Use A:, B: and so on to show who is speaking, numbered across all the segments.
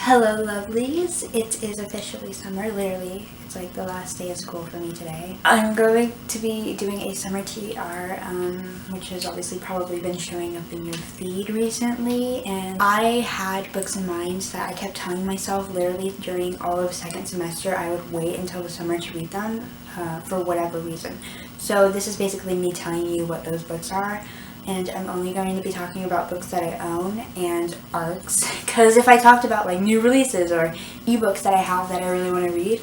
A: Hello lovelies, it is officially summer, literally, it's like the last day of school for me today. I'm going to be doing a summer TBR, which has obviously probably been showing up in your feed recently, and I had books in mind that I kept telling myself literally during all of second semester I would wait until the summer to read them, for whatever reason. So this is basically me telling you what those books are. And I'm only going to be talking about books that I own and ARCs, because if I talked about like new releases or ebooks that I have that I really want to read,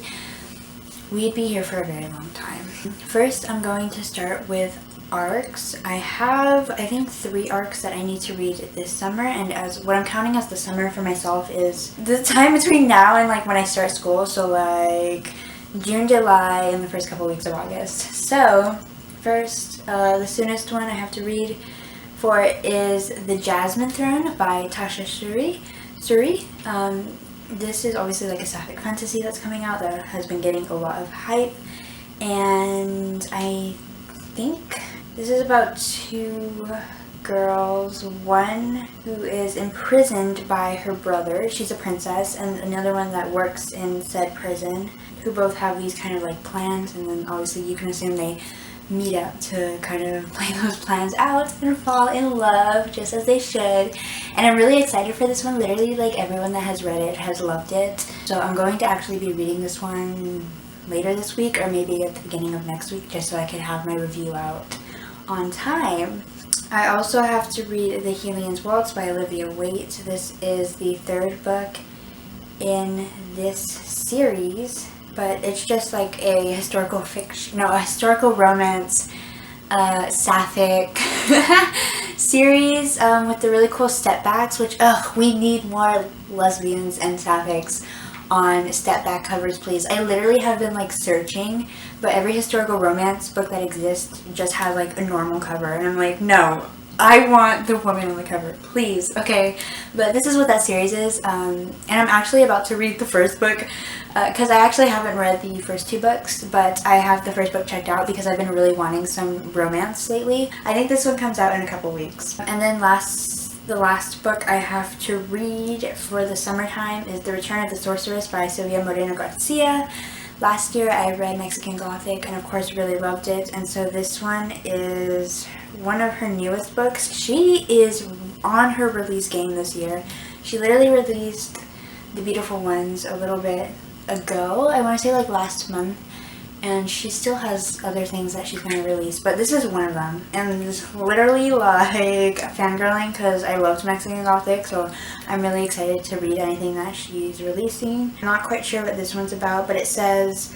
A: we'd be here for a very long time. First, I'm going to start with ARCs. I have, I think, 3 ARCs that I need to read this summer, and as what I'm counting as the summer for myself is the time between now and like when I start school, so like June, July, and the first couple weeks of August. So first, the soonest one I have to read for is The Jasmine Throne by Tasha Suri. This is obviously like a sapphic fantasy that's coming out that has been getting a lot of hype, and I think this is about 2 girls, one who is imprisoned by her brother, she's a princess, and another one that works in said prison, who both have these kind of like plans, and then obviously you can assume they meet up to kind of play those plans out and fall in love just as they should. And I'm really excited for this one. Literally like everyone that has read it has loved it, so I'm going to actually be reading this one later this week or maybe at the beginning of next week, just so I can have my review out on time. I also have to read The Helian's Waltz by Olivia Waite. This is the 3rd book in this series, but it's just like a historical romance, sapphic series with the really cool step backs, which, we need more lesbians and sapphics on step back covers, please. I literally have been like searching, but every historical romance book that exists just has like a normal cover, and I'm like, no, I want the woman on the cover, please. Okay, but this is what that series is, and I'm actually about to read the first book, because I actually haven't read the first 2 books, but I have the first book checked out because I've been really wanting some romance lately. I think this one comes out in a couple weeks. And then the last book I have to read for the summertime is The Return of the Sorceress by Silvia Moreno Garcia. Last year I read Mexican Gothic and of course really loved it, and so this one is one of her newest books. She is on her release game this year. She literally released The Beautiful Ones a little bit ago, I want to say like last month, and she still has other things that she's going to release, but this is one of them, and it's literally like fangirling because I loved Mexican Gothic, so I'm really excited to read anything that she's releasing. I'm not quite sure what this one's about, but it says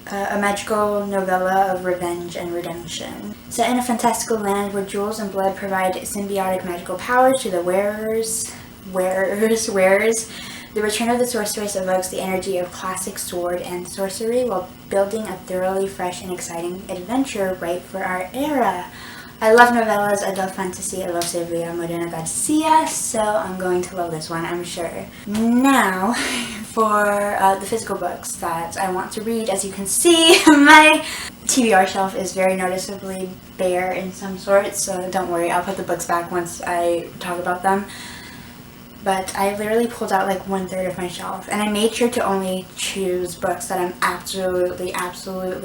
A: a magical novella of revenge and redemption. Set in a fantastical land where jewels and blood provide symbiotic magical powers to the wearers. The Return of the Sorceress evokes the energy of classic sword and sorcery while building a thoroughly fresh and exciting adventure ripe for our era. I love novellas, I love fantasy, I love Silvia Moreno Garcia, so I'm going to love this one, I'm sure. Now, for the physical books that I want to read. As you can see, my TBR shelf is very noticeably bare in some sort, so don't worry, I'll put the books back once I talk about them. But I literally pulled out like 1/3 of my shelf, and I made sure to only choose books that I'm absolutely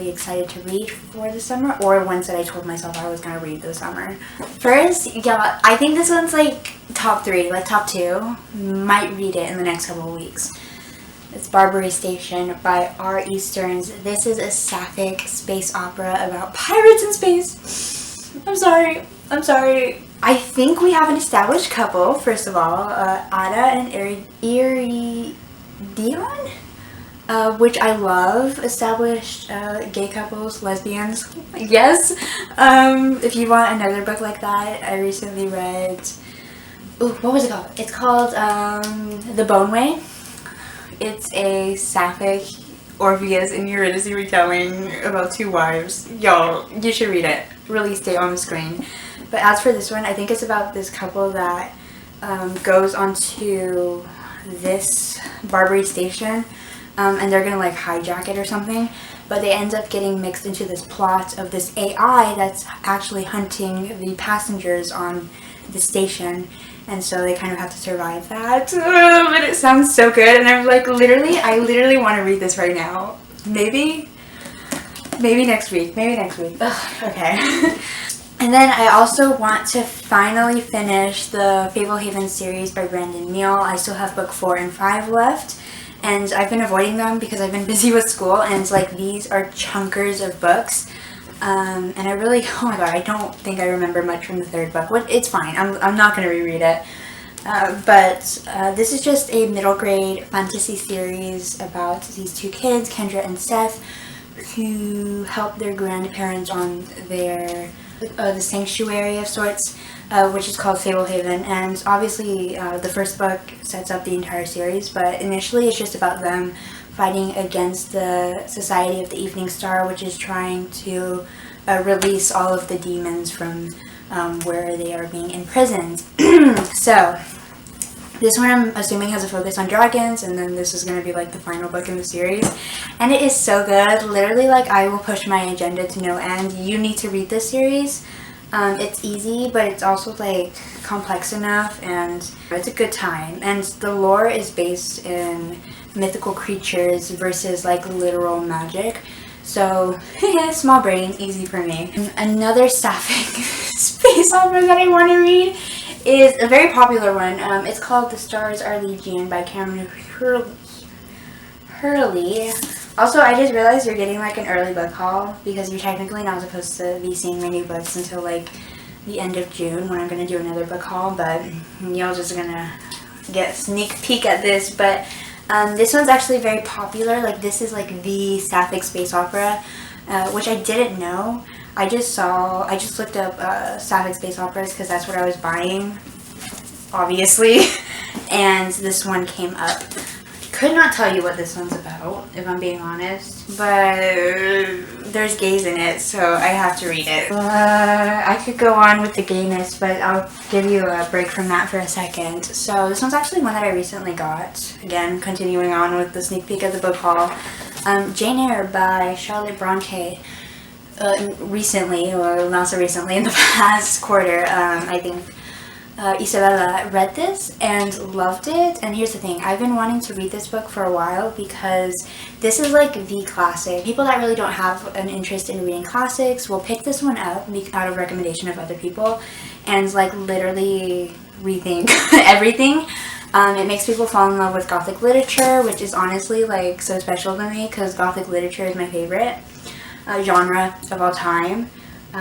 A: excited to read for the summer, or ones that I told myself I was going to read this summer. First, y'all, I think this one's like top 3, like top 2. Might read it in the next couple of weeks. It's Barbary Station by R.E. Stearns. This is a sapphic space opera about pirates in space. I'm sorry. I think we have an established couple, first of all, Ada and Iridion, which I love. Established gay couples, lesbians, yes. If you want another book like that, I recently read, what was it called? It's called The Bone Way. It's a sapphic Orpheus and Eurydice retelling about 2 wives. Y'all, you should read it. Release date on the screen. But as for this one, I think it's about this couple that goes onto this Barbary Station, and they're gonna like hijack it or something, but they end up getting mixed into this plot of this AI that's actually hunting the passengers on the station, and so they kind of have to survive that. But it sounds so good, and I'm like, I literally want to read this right now. Maybe next week. Ugh, okay. And then I also want to finally finish the Fablehaven series by Brandon Neal. I still have book 4 and 5 left, and I've been avoiding them because I've been busy with school, and like these are chunkers of books. And I really, oh my god, I don't think I remember much from the 3rd book. It's fine, I'm not going to reread it. But this is just a middle grade fantasy series about these 2 kids, Kendra and Seth, who help their grandparents on their the sanctuary of sorts, which is called Fablehaven. And obviously the 1st book sets up the entire series, but initially it's just about them fighting against the Society of the Evening Star, which is trying to release all of the demons from where they are being imprisoned. So this one I'm assuming has a focus on dragons, and then this is going to be like the final book in the series. And it is so good. Literally, like, I will push my agenda to no end. You need to read this series. It's easy, but it's also like complex enough, and it's a good time. And the lore is based in mythical creatures versus like literal magic. So, small brain, easy for me. And another sapphic space opera that I want to read is a very popular one. It's called The Stars Are Legion by Cameron Hurley. Also, I just realized you're getting like an early book haul because you're technically not supposed to be seeing my new books until like the end of June when I'm going to do another book haul, but y'all just gonna get a sneak peek at this. But this one's actually very popular. Like, this is like the sapphic space opera, which I didn't know. I just looked up sapphic space operas because that's what I was buying, obviously, and this one came up. Could not tell you what this one's about, if I'm being honest, but there's gays in it, so I have to read it. I could go on with the gayness, but I'll give you a break from that for a second. So this one's actually one that I recently got. Again, continuing on with the sneak peek of the book haul. Jane Eyre by Charlotte Bronte. Recently, or not so recently, in the past quarter, I think Isabella read this and loved it. And here's the thing, I've been wanting to read this book for a while because this is like the classic. People that really don't have an interest in reading classics will pick this one up out of recommendation of other people and like literally rethink everything. It makes people fall in love with Gothic literature, which is honestly like so special to me because Gothic literature is my favorite genre of all time.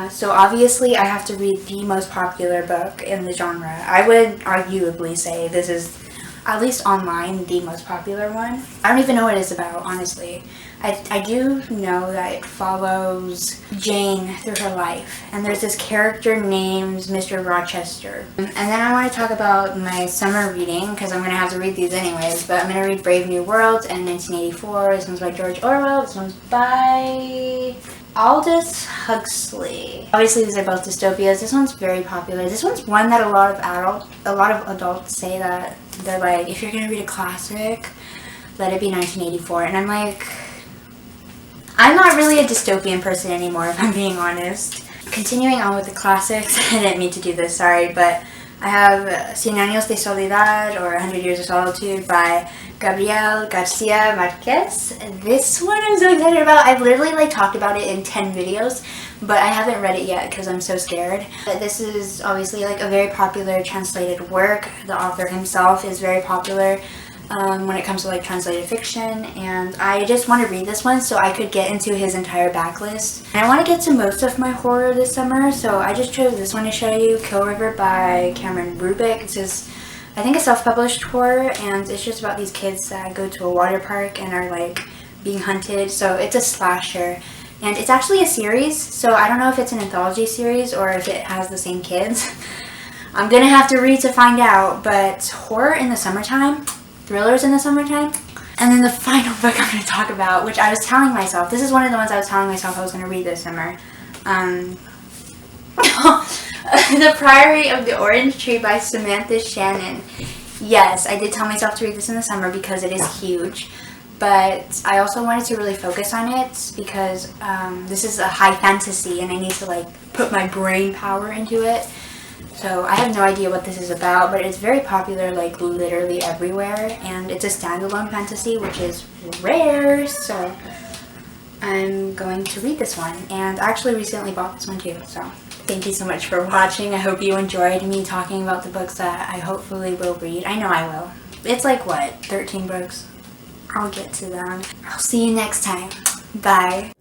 A: So obviously I have to read the most popular book in the genre. I would arguably say this is, at least online, the most popular one. I don't even know what it's about, honestly. I do know that it follows Jane through her life, and there's this character named Mr. Rochester. And then I want to talk about my summer reading, because I'm going to have to read these anyways, but I'm going to read Brave New World and 1984. This one's by George Orwell. This one's by Aldous Huxley. Obviously these are both dystopias. This one's very popular. This one's one that a lot of adults say that they're like, if you're going to read a classic, let it be 1984. And I'm like, I'm not really a dystopian person anymore, if I'm being honest. Continuing on with the classics, I didn't mean to do this, sorry, but I have Cien Años de Soledad, or 100 Years of Solitude by Gabriel Garcia Marquez. This one I'm so excited about. I've literally like talked about it in 10 videos, but I haven't read it yet because I'm so scared. But this is obviously like a very popular translated work. The author himself is very popular when it comes to like translated fiction, and I just want to read this one so I could get into his entire backlist. And I want to get to most of my horror this summer, so I just chose this one to show you, Kill River by Cameron Rubik. It's just, I think, a self-published horror, and it's just about these kids that go to a water park and are like being hunted. So it's a slasher, and it's actually a series, so I don't know if it's an anthology series or if it has the same kids. I'm gonna have to read to find out. But horror in the summertime, thrillers in the summertime. And then the final book I'm going to talk about, which I was telling myself, this is one of the ones I was telling myself I was going to read this summer. The Priory of the Orange Tree by Samantha Shannon. Yes, I did tell myself to read this in the summer because it is huge. But I also wanted to really focus on it because this is a high fantasy and I need to like put my brain power into it. So I have no idea what this is about, but it's very popular, like literally everywhere, and it's a standalone fantasy, which is rare, so I'm going to read this one. And I actually recently bought this one too, so thank you so much for watching. I hope you enjoyed me talking about the books that I hopefully will read. I know I will. It's like, what, 13 books? I'll get to them. I'll see you next time. Bye.